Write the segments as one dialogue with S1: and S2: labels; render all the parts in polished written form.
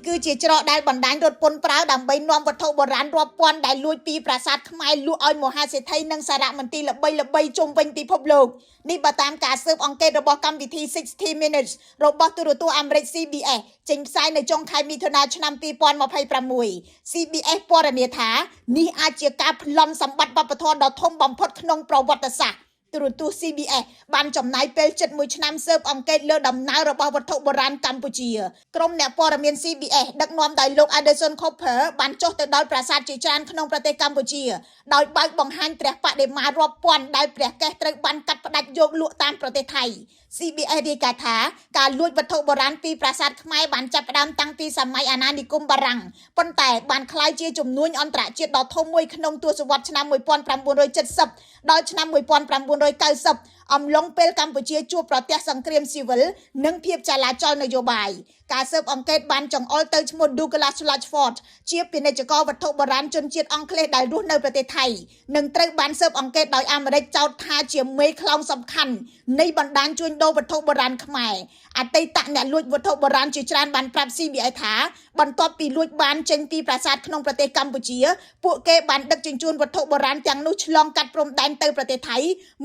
S1: គឺជាច្រកដែលបណ្ដាញរថពន្ធប្រើដើម្បីនាំវត្ថុបុរាណរាប់ពាន់ដែលលួចពីប្រាសាទខ្មែរលក់ឲ្យមហាសេដ្ឋីនិងសារមន្ទីរល្បីៗជុំវិញពិភពលោកនេះបើតាមការស៊ើបអង្កេតរបស់កម្មវិធី60 Minutes របស់ទូរទស្សន៍អាមេរិក CBS ចេញផ្សាយនៅចុងខែមិថុនាឆ្នាំ2026 CBS ពណ៌នាថានេះអាចជាការប្លន់សម្បត្តិវប្បធម៌ដ៏ធំបំផុតក្នុងប្រវត្តិសាស្ត្រទូរទស្សន៍ CBS បានចំណាយពេលជិត1ឆ្នាំស៊ើបអង្កេតលើដំណើររបស់វត្ថុបុរាណកម្ពុជាក្រុមអ្នកព័ត៌មាន CBS ដឹកនាំដោយលោក Anderson Cooper បានចុះទៅដល់ប្រាសាទជាច្រើនក្នុងប្រទេសកម្ពុជាដោយបើកបង្ហាញព្រះបដិមារាប់ពាន់ដែលព្រះកេសត្រូវបានកាត់ផ្តាច់យកលក់តាមប្រទេសថៃ CBS រាយការណ៍ថាការលួចវត្ថុបុរាណពីប្រាសាទខ្មែរបានចាប់ផ្ដើមតាំងពីសម័យអាណានិគមបារាំងប៉ុន្តែបានក្លាយជាជំនួញអន្តរជាតិដ៏ធំមួយក្នុងទសវត្សរ៍ឆ្នាំ1970ដល់ឆ្នាំ1990អំឡុងពេលកម្ពុជាជួបប្រទះសង្គ្រាមស៊ីវិលនិងភាពចលាចលនយោបាយការស៊ើបអង្កេតបានចង្អុលទៅឈ្មោះ Douglas Latchford ជាពាណិជ្ជករវត្ថុបុរាណជនជាតិអង់គ្លេសដែលរស់នៅប្រទេសថៃនិងត្រូវបានស៊ើបអង្កេតដោយអាមេរិកចោទថាជាមេខ្លោងសំខាន់នៃបណ្ដាញជួញដូរវត្ថុបុរាណខ្មែរអតីតអ្នកលួចវត្ថុបុរាណជាច្រើនបានប្រាប់ CBS ថាបន្ទាប់ពីលួចបានចេញពីប្រាសាទក្នុងប្រទេសកម្ពុជាពួកគេបានដឹកជញ្ជូនវត្ថុបុរាណទាំងនោះឆ្លងកាត់ព្រំដែនទៅប្រទេសថៃ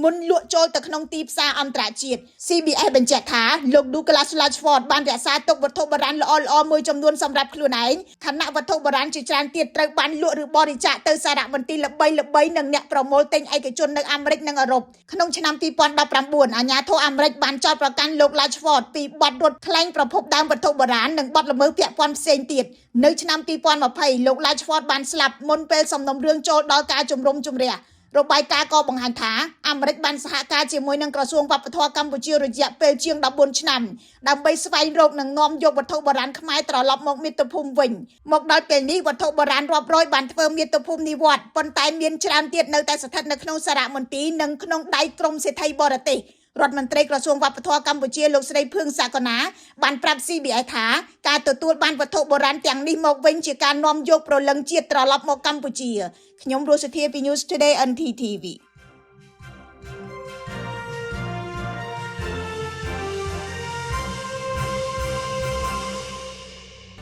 S1: មុនលក់ចូលទៅក្នុងទីផ្សារអន្តរជាតិ CBS បញ្ជាក់ថាលោក Douglas Latchford បានរក្សាទុកវត្ថុបុរាណល្អៗមួយចំនួនសម្រាប់ខ្លួនឯងខណៈវត្ថុបុរាណជាច្រើនទៀតត្រូវបានលក់ឬបរិច្ចាគទៅសារមន្ទីរល្បីៗនិងអ្នកប្រមូលទិញឯកជននៅអាមេរិកនិងអឺរ៉ុបក្នុងឆ្នាំ2019អាជ្ញាធរអាមេរិកបានចោទប្រកាន់លោក Latchford ពីបទរត់ក្លែងប្រភពដើមវត្ថុបុរាណនិងបទល្មើសពាក់ព័ន្ធផ្សេងទៀតនៅឆ្នាំ2020លោក Latchford បានស្លាប់មុនពេលសំណុំរឿងចូលដល់ការជំរុំជម្រះរបាយការណ៍ក៏បង្ហាញថាអាមេរិកបានសហការជាមួយនឹងក្រសួងវប្បធម៌កម្ពុជារយៈពេលជាង14ឆ្នាំដើម្បីស្វែងរកនិងនាំយកវត្ថុបុរាណខ្មែរត្រឡប់មកមាតុភូមិវិញមកដល់ពេលនេះវត្ថុបុរាណរាប់រយបានធ្វើមាតុភូមិនិវត្តន៍ប៉ុន្តែមានច្រើនទៀតនៅតែស្ថិតនៅក្នុងសារមន្ទីរនិងក្នុងដៃក្រុមសេដ្ឋីបរទេសរដ្ឋមន្ត្រីក្រសួងវប្បធម៌កម្ពុជាលោកស្រីភឿងសាកណាបានប្រាប់ CBS ថាការទទួលបានវត្ថុបុរាណទាំងនេះមកវិញជាការនាំយកព្រលឹងជាតិត្រឡប់មកកម្ពុជាខ្ញុំរស់សុធាពី News Today NTTV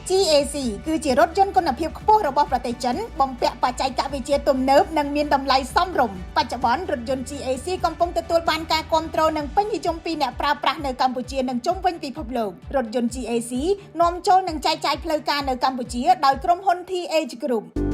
S1: GAC គឺជារថយន្តគុណភាពខ្ពស់របស់ប្រទេសចិនបំពាក់បច្ចេកវិទ្យាទំនើបនិងមានតម្លៃសមរម្យបច្ចុប្បន្នរថយន្ត GAC កំពុងទទួលបានការគាំទ្រនិងពេញនិយមពីអ្នកប្រើប្រាស់នៅកម្ពុជានិងជុំវិញពិភពលោករថយន្ត GAC នាំចូលនិងចែកចាយផ្លូវការនៅកម្ពុជាដោយក្រុមហ៊ុន TH Group